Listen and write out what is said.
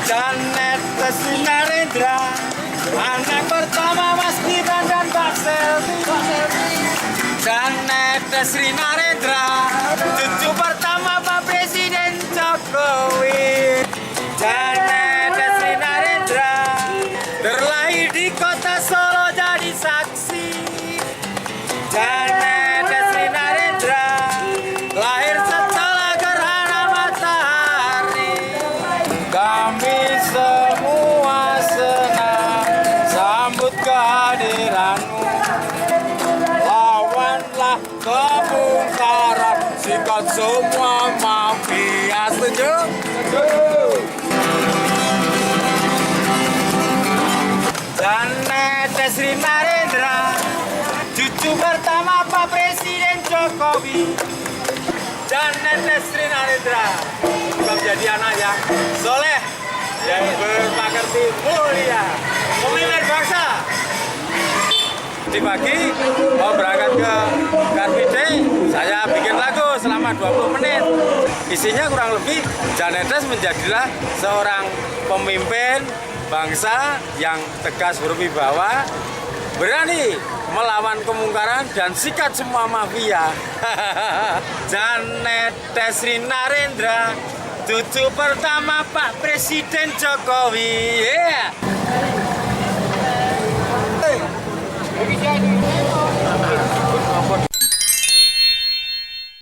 Janet Leslie Narendra, anak pertama Mas Gibran dan Pak Selvi. Janet Leslie Narendra, cucu pertama Pak Presiden Jokowi. Janet Leslie Narendra, terlahir di kota Solo jadi saksi. Janet Leslie Narendra, lahir setelah gerhana matahari. Kami semua senang sambut kehadiranmu. Lawanlah kemungkaran, sikat semua mafia. Setuju? Janet Leslie Narendra, cucu pertama Pak Presiden Jokowi. Janet Leslie Narendra juga menjadi anak yang soleh, yang berpekerti mulia, pemimpin bangsa. Di pagi mau berangkat ke Car Free Day, saya bikin lagu selama 20 menit. Isinya kurang lebih Janet Leslie menjadilah seorang pemimpin bangsa yang tegas berwibawa, berani melawan kemungkaran dan sikat semua mafia. Janet Leslie Narendra, cucu pertama Pak Presiden Jokowi. Yeah.